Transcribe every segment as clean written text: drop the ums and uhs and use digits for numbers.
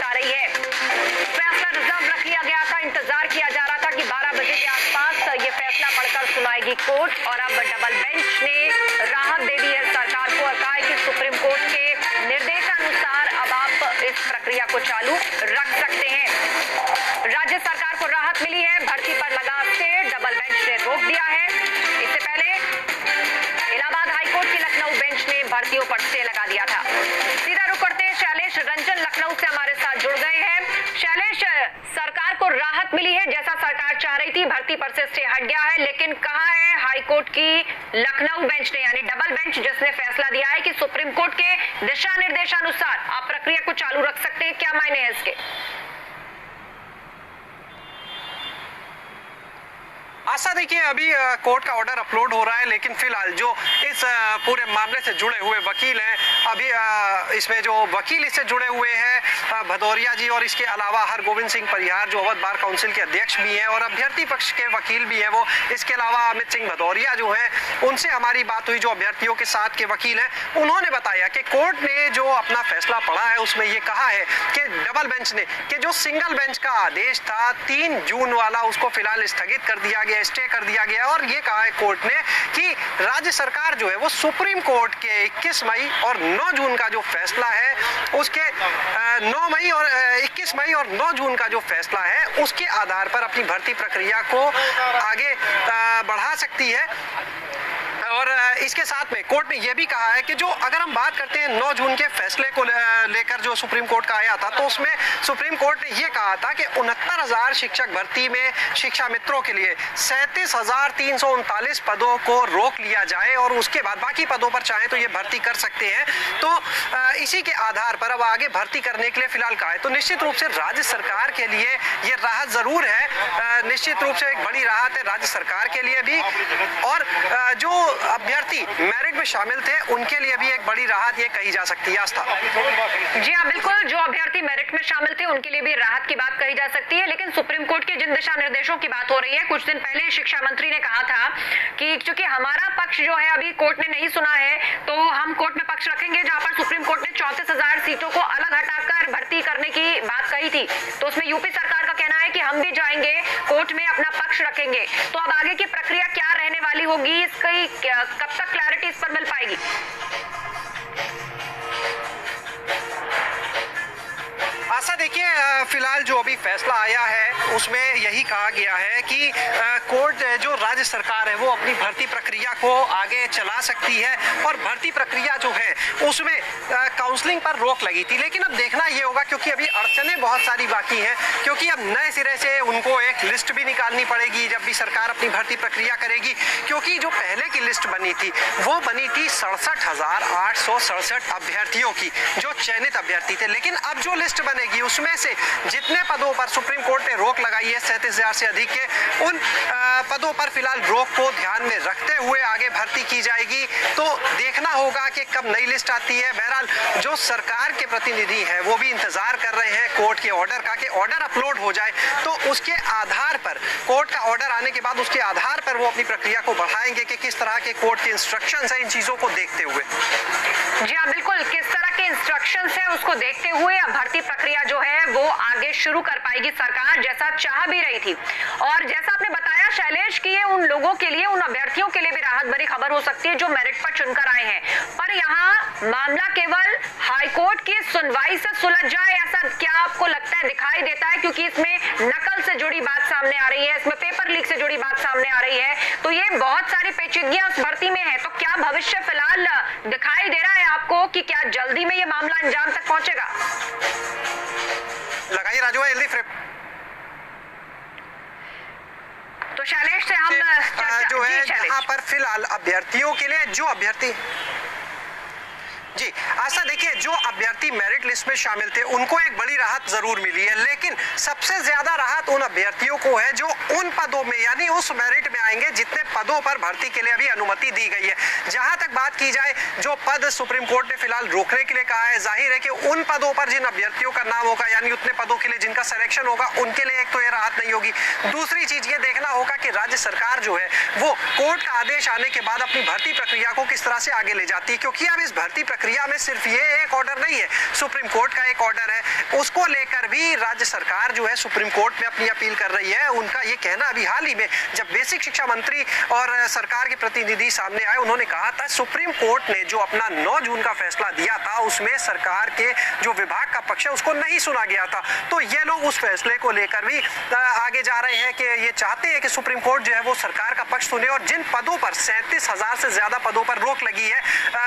आ रही है। फैसला रिजर्व रख लिया गया था, इंतजार किया जा रहा था कि 12 बजे के आसपास ये फैसला पढ़कर सुनाएगी कोर्ट, और अब डबल बेंच ने राहत दे दी है सरकार को और कहा है कि सुप्रीम कोर्ट के निर्देशानुसार अब आप इस प्रक्रिया को चालू रख सकते हैं। राज्य सरकार को राहत मिली है, भर्ती पर लगा स्टे, डबल बेंच ने रोक दिया है। इससे पहले इलाहाबाद हाईकोर्ट की लखनऊ बेंच ने भर्तियों पर स्टे लगा दिया था। सीधा रुख करते हैं, शैलेश रंजन लखनऊ से हमारे साथ जुड़ गए हैं। शैलेश, सरकार को राहत मिली है, जैसा सरकार चाह रही थी, भर्ती पर से स्टे हट गया है, लेकिन कहां है हाईकोर्ट की लखनऊ बेंच ने, यानी डबल बेंच, जिसने फैसला दिया है कि सुप्रीम कोर्ट के दिशा निर्देशानुसार आप प्रक्रिया को चालू रख सकते हैं? क्या मायने हैं इसके? आशा, देखिए अभी कोर्ट का ऑर्डर अपलोड हो रहा है, लेकिन फिलहाल जो इस पूरे मामले से जुड़े हुए वकील हैं, अभी इसमें जो वकील इससे जुड़े हुए हैं भदौरिया जी, और इसके अलावा हरगोविंद सिंह परिहार जो अवध बार काउंसिल के अध्यक्ष भी हैं और अभ्यर्थी पक्ष के वकील भी हैं वो, इसके अलावा अमित सिंह भदौरिया जो हैं, उनसे हमारी बात हुई जो अभ्यर्थियों के साथ के वकील हैं। उन्होंने बताया कि कोर्ट ने जो अपना फैसला पढ़ा है उसमें ये कहा है कि डबल बेंच ने कि जो सिंगल बेंच का आदेश था 3 जून वाला, उसको फिलहाल स्थगित कर दिया गया, स्टे कर दिया गया, और ये कहा है कोर्ट ने कि राज्य सरकार जो है वो सुप्रीम कोर्ट के 21 मई और 9 जून का जो फैसला है उसके 9 मई और 21 मई और 9 जून का जो फैसला है उसके आधार पर अपनी भर्ती प्रक्रिया को आगे बढ़ा सकती है। और इसके साथ में कोर्ट ने यह भी कहा है कि जो अगर हम बात करते हैं 9 जून के फैसले को लेकर जो सुप्रीम कोर्ट का आया था, तो उसमें सुप्रीम कोर्ट ने यह कहा था कि 69,000 शिक्षक भर्ती में शिक्षा मित्रों के लिए 37,339 पदों को रोक लिया जाए और उसके बाद बाकी पदों पर चाहे तो ये भर्ती कर सकते हैं। तो इसी के आधार पर अब आगे भर्ती करने के लिए फिलहाल कहा है। तो निश्चित रूप से राज्य सरकार के लिए ये राहत जरूर है, निश्चित रूप से एक बड़ी राहत है राज्य सरकार के लिए भी, और जो अभ्यर्थी मेरिट में शामिल थे उनके लिए भी एक बड़ी राहत ये कही जा सकती है। आस्था जी हाँ, बिल्कुल, जो अभ्यर्थी मेरिट में शामिल थे उनके लिए भी राहत की बात कही जा सकती है। लेकिन सुप्रीम कोर्ट के जिन दिशा निर्देशों की बात हो रही है, कुछ दिन पहले शिक्षा मंत्री ने कहा था कि चूंकि हमारा पक्ष जो है अभी कोर्ट ने नहीं सुना है, तो हम कोर्ट में पक्ष रखेंगे। जहां पर सुप्रीम कोर्ट ने 34,000 सीटों को अलग हटाकर भर्ती करने की बात कही थी, तो उसमें यूपी सरकार का कहना है कि हम भी जाएंगे कोर्ट में, अपना पक्ष रखेंगे। तो अब आगे की प्रक्रिया क्या रहने वाली होगी, इसकी कब तक क्लैरिटी इस पर मिल पाएगी? आशा, देखिए फिलहाल जो अभी फैसला आया है उसमें यही कहा गया है कि कोर्ट जो राज्य सरकार है वो अपनी भर्ती प्रक्रिया को आगे चला सकती है, और भर्ती प्रक्रिया जो है उसमें काउंसलिंग पर रोक लगी थी। लेकिन अब देखना ये होगा, क्योंकि अभी अड़चनें बहुत सारी बाकी हैं, क्योंकि अब नए सिरे से उनको एक लिस्ट भी निकालनी पड़ेगी जब भी सरकार अपनी भर्ती प्रक्रिया करेगी, क्योंकि जो पहले की लिस्ट बनी थी वो बनी थी 67,867 अभ्यर्थियों की, जो चयनित अभ्यर्थी थे। लेकिन अब जो लिस्ट बनेगी उसमें से जितने पदों पर सुप्रीम कोर्ट ने रोक लगाई है 37,000 से अधिक के, उन पदों पर फिलहाल रोक को ध्यान में रखते हुए आगे भर्ती की जाएगी। तो देखना होगा कि कब नई लिस्ट आती है। बहरहाल जो सरकार के प्रतिनिधि हैं वो भी इंतजार कर रहे हैं कोर्ट के ऑर्डर का, कि ऑर्डर अपलोड हो जाए तो उसके आधार पर, कोर्ट का ऑर्डर आने के बाद उसके आधार पर वो अपनी प्रक्रिया को बढ़ाएंगे कि किस तरह के कोर्ट के इंस्ट्रक्शंस हैं इन चीजों को देखते हुए। जी हाँ, बिल्कुल, किस तरह के इंस्ट्रक्शंस है उसको देखते हुए अब भर्ती प्रक्रिया जो है वो आगे शुरू कर पाएगी सरकार, जैसा चाह भी रही थी। और जैसा आपने बताया शैलेश की, ये उन लोगों के लिए, उन अभ्यर्थियों के लिए भी राहत भरी खबर हो सकती है जो मेरिट पर चुनकर आए हैं। पर यहाँ मामला केवल हाईकोर्ट की सुनवाई से सुलझ जाए, ऐसा क्या आपको लगता है, दिखाई देता है? क्योंकि इसमें नकल से जुड़ी बात सामने आ रही है, इसमें पेपर लीक से जुड़ी बात सामने आ रही है, तो ये बहुत सारी पेचीदगियां उस भर्ती में है। तो क्या भविष्य फिलहाल दिखाई दे रहा है आपको कि क्या जल्दी में ये मामला अंजाम तक पहुंचेगा? लगाइए राजू जल्दी फ्रेम। तो शैलेश से हम जो है यहाँ पर फिलहाल अभ्यर्थियों के लिए, जो अभ्यर्थी जी आशा, देखिए जो अभ्यर्थी मेरिट लिस्ट में शामिल थे उनको एक बड़ी राहत जरूर मिली है, लेकिन सबसे ज्यादा राहत उन अभ्यर्थियों को है जो उन पदों में यानी उस मेरिट में आएंगे जितने पदों पर भर्ती के लिए अभी अनुमति दी गई है। जहां तक बात की जाए, जो पद सुप्रीम कोर्ट ने फिलहाल रोकने के लिए कहा है, जाहिर है कि उन पदों पर जिन अभ्यर्थियों का नाम होगा यानी उतने पदों के लिए जिनका सिलेक्शन होगा उनके लिए एक तो ये राहत नहीं होगी। दूसरी चीज ये देखना होगा कि राज्य सरकार जो है वो कोर्ट का आदेश आने के बाद अपनी भर्ती प्रक्रिया को किस तरह से आगे ले जाती है, क्योंकि अब इस भर्ती प्रक्रिया में सिर्फ ये एक ऑर्डर नहीं है, सुप्रीम कोर्ट का एक ऑर्डर है, उसको लेकर भी राज्य सरकार जो है सुप्रीम कोर्ट में अपनी अपील कर रही है। उनका ये कहना अभी हाल ही में जब बेसिक शिक्षा मंत्री और सरकार के प्रतिनिधि सामने आए, उन्होंने कहा था सुप्रीम कोर्ट ने जो अपना 9 जून का फैसला दिया था उसमें सरकार के जो विभाग का पक्ष है उसको नहीं सुना गया था। तो ये लोग उस फैसले को लेकर भी आगे जा रहे हैं कि ये चाहते हैं कि सुप्रीम कोर्ट जो है वो सरकार का पक्ष सुने और जिन पदों पर 37,000 से ज्यादा पदों पर रोक लगी है,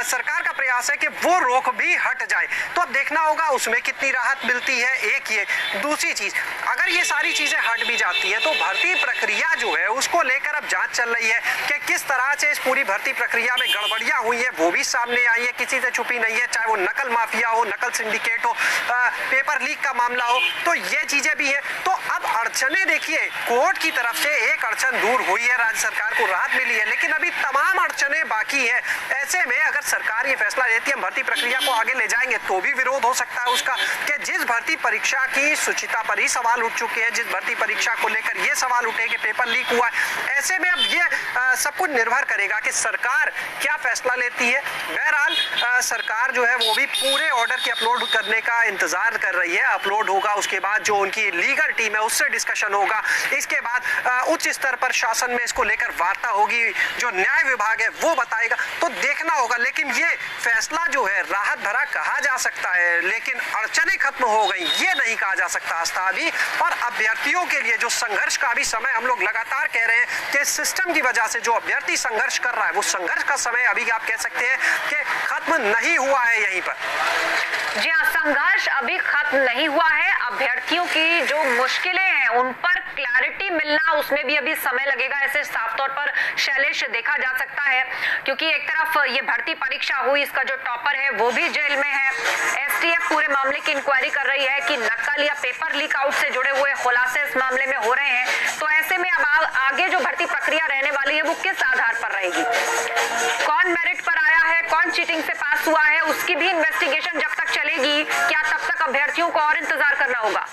सरकार का प्रयास है कि वो रोक भी हट जाए। तो अब देखना होगा उसमें कितनी राहत मिलती है। एक ये, दूसरी चीज, अगर ये सारी चीजें हट भी जाती है तो भर्ती प्रक्रिया जो है उसको लेकर अब जांच चल रही है कि किस तरह से इस पूरी भर्ती प्रक्रिया में गड़बड़ियां हुई है, वो भी सामने आई है, किसी से छुपी नहीं है, चाहे वो नकल माफिया हो, नकल सिंडिकेट हो, पेपर लीक का मामला हो, तो ये चीजें भी है। तो अब अड़चने देखिए, कोर्ट की तरफ से एक अड़चन दूर हुई है, राज्य सरकार को राहत मिली है, लेकिन अभी तमाम अड़चने बाकी है। ऐसे में अगर सरकार ये फैसला लेती है भर्ती प्रक्रिया को आगे ले जाएंगे तो भी विरोध हो सकता है उसका, कि जिस भर्ती परीक्षा की शुचिता पर ही सवाल उठ चुके हैं, जिस भर्ती परीक्षा को लेकर ये सवाल उठे कि पेपर लीक हुआ है। ऐसे में अब ये सब कुछ निर्भर करेगा कि सरकार क्या फैसला लेती है। बहरहाल सरकार जो है वो भी पूरे ऑर्डर के अपलोड करने का इंतजार कर रही है। अपलोड होगा, उसके बाद जो उनकी लीगल टीम है उससे डिस्कशन होगा, इसके बाद उच्च स्तर पर शासन में इसको लेकर वार्ता होगी, जो न्याय विभाग है वो बताएगा, तो देखना होगा। लेकिन ये फैसला जो है राहत भरा कहा जा सकता है, लेकिन अड़चने खत्म हो गई ये नहीं कहा जा सकता आस्था अभी। और अभ्यर्थियों के लिए जो संघर्ष का भी समय हम लोग लगातार कह रहे हैं कि सिस्टम की वजह से जो अभ्यर्थी संघर्ष कर रहा है वो संघर्ष का समय अभी आप कह सकते हैं कि खत्म नहीं हुआ है यहीं पर। जी हाँ, संघर्ष अभी खत्म नहीं हुआ है। अभ्यर्थियों की जो मुश्किलें हैं उन पर क्लैरिटी मिलना, उसमें भी अभी समय लगेगा, ऐसे साफ तौर पर शैलेश देखा जा सकता है। क्योंकि एक तरफ ये भर्ती परीक्षा हुई, इसका जो टॉपर है वो भी जेल में है। एसटीएफ पूरे मामले की इंक्वायरी कर रही है कि नकल या पेपर लीक आउट से जुड़े हुए खुलासे इस मामले में हो रहे हैं। तो ऐसे में अब आगे जो भर्ती प्रक्रिया रहने वाली है वो किस आधार पर रहेगी, कौन मेरिट पर आया है, कौन चीटिंग से पास हुआ है, उसकी भी इन्वेस्टिगेशन जब तक चलेगी, क्या तब तक अभ्यर्थियों को और इंतजार करना होगा?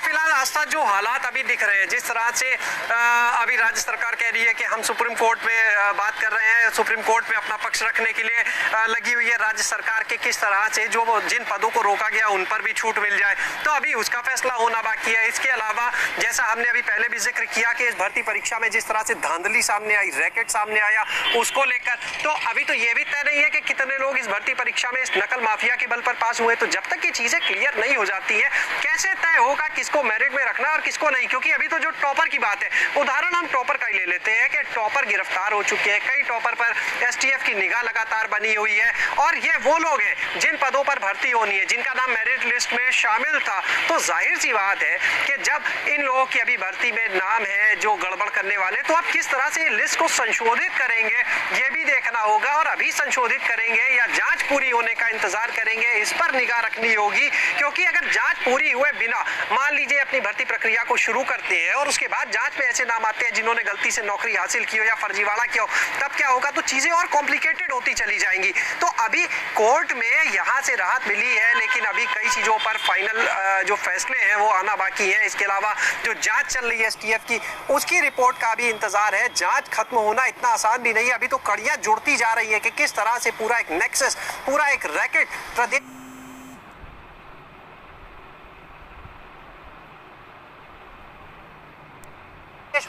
फिलहाल आस्था जो हालात अभी दिख रहे हैं, जिस तरह से अभी राज्य सरकार कह रही है कि हम सुप्रीम कोर्ट में बात कर रहे हैं, सुप्रीम कोर्ट में अपना पक्ष रखने के लिए लगी हुई है राज्य सरकार के, किस तरह से जो जिन पदों को रोका गया उन पर भी छूट मिल जाए, तो अभी उसका फैसला होना बाकी है। इसके अलावा जैसा हमने अभी पहले भी जिक्र किया कि इस भर्ती परीक्षा में जिस तरह से धांधली सामने आई, रैकेट सामने आया, उसको लेकर तो अभी तो ये भी तय नहीं है कि कितने लोग इस भर्ती परीक्षा में इस नकल माफिया के बल पर पास हुए। तो जब तक ये चीजें क्लियर नहीं हो जाती है, कैसे तय होगा किसको मेरिट में रखना और किसको नहीं? क्योंकि अभी तो जो टॉपर की बात है, उदाहरण हम टॉपर का ही ले लेते हैं कि टॉपर गिरफ्तार हो चुके हैं, कई टॉपर पर एसटीएफ की निगाह लगातार बनी हुई है, और ये वो लोग हैं जिन पदों पर भर्ती होनी है, जिनका नाम मेरिट लिस्ट में शामिल था। तो जाहिर सी बात है कि जब इन लोगों की अभी भर्ती में नाम है जो गड़बड़ करने वाले, तो अब किस तरह से लिस्ट को संशोधित करेंगे ये भी देखना होगा। और अभी संशोधित करेंगे या जांच पूरी होने का इंतजार करेंगे, इस पर निगाह रखनी होगी। क्योंकि अगर जांच पूरी हुए बिना मान लीजिए अपनी भर्ती प्रक्रिया को शुरू करते हैं और उसके बाद जांच में ऐसे नाम आते हैं जिन्होंने गलती से नौकरी हासिल की हो या फर्जीवाड़ा किया हो, तब क्या होगा? तो चीजें और कॉम्प्लिकेटेड होती चली जाएंगी। तो अभी कोर्ट में यहाँ से राहत मिली है, लेकिन अभी कई चीजों पर फाइनल जो फैसले हैं वो आना बाकी है। इसके अलावा जो जांच चल रही है एसटीएफ की, उसकी रिपोर्ट का भी इंतजार है। जांच खत्म होना इतना आसान भी नहीं है, अभी तो कड़ियां जुड़ती जा रही है कि किस तरह से पूरा एक नेक्सस, पूरा एक रैकेट प्रदेश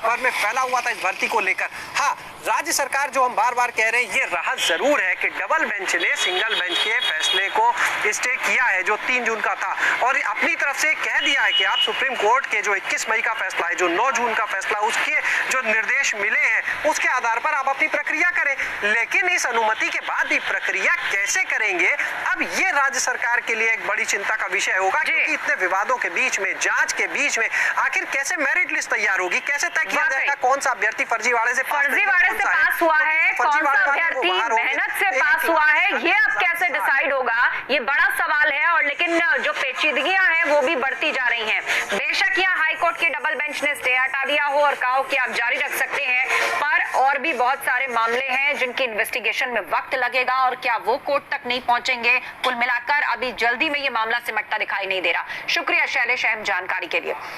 भर में फैला हुआ था इस भर्ती को लेकर। हाँ, राज्य सरकार जो हम बार बार कह रहे हैं, ये राहत जरूर है कि डबल बेंच ने सिंगल बेंच के फैसले को स्टे किया है जो 3 जून का था, और अपनी तरफ से कह दिया है कि आप सुप्रीम कोर्ट के जो 21 मई का फैसला है, जो 9 जून का फैसला, उसके जो निर्देश मिले हैं उसके आधार पर आप अपनी प्रक्रिया करें। लेकिन इस अनुमति के बाद भी प्रक्रिया कैसे करेंगे, अब ये राज्य सरकार के लिए एक बड़ी चिंता का विषय होगा, क्योंकि इतने विवादों के बीच में, जांच के बीच में आखिर कैसे मेरिट लिस्ट तैयार होगी, कैसे तय किया जाएगा कौन सा अभ्यर्थी फर्जीवाड़े से पास हुआ है, कौन सा अभ्यर्थी मेहनत से पास हुआ है, ये अब कैसे डिसाइड होगा, ये बड़ा सवाल है। और लेकिन जो पेचीदगियां हैं वो भी बढ़ती जा रही हैं। बेशक यहाँ हाईकोर्ट के डबल बेंच ने स्टे हटा दिया हो और कहा हो कि आप जारी रख सकते हैं, पर और भी बहुत सारे मामले हैं जिनकी इन्वेस्टिगेशन में वक्त लगेगा, और क्या वो कोर्ट तक नहीं पहुंचेंगे। कुल मिलाकर अभी जल्दी में ये मामला सिमटता दिखाई नहीं दे रहा। शुक्रिया शैलेश अहम जानकारी के लिए।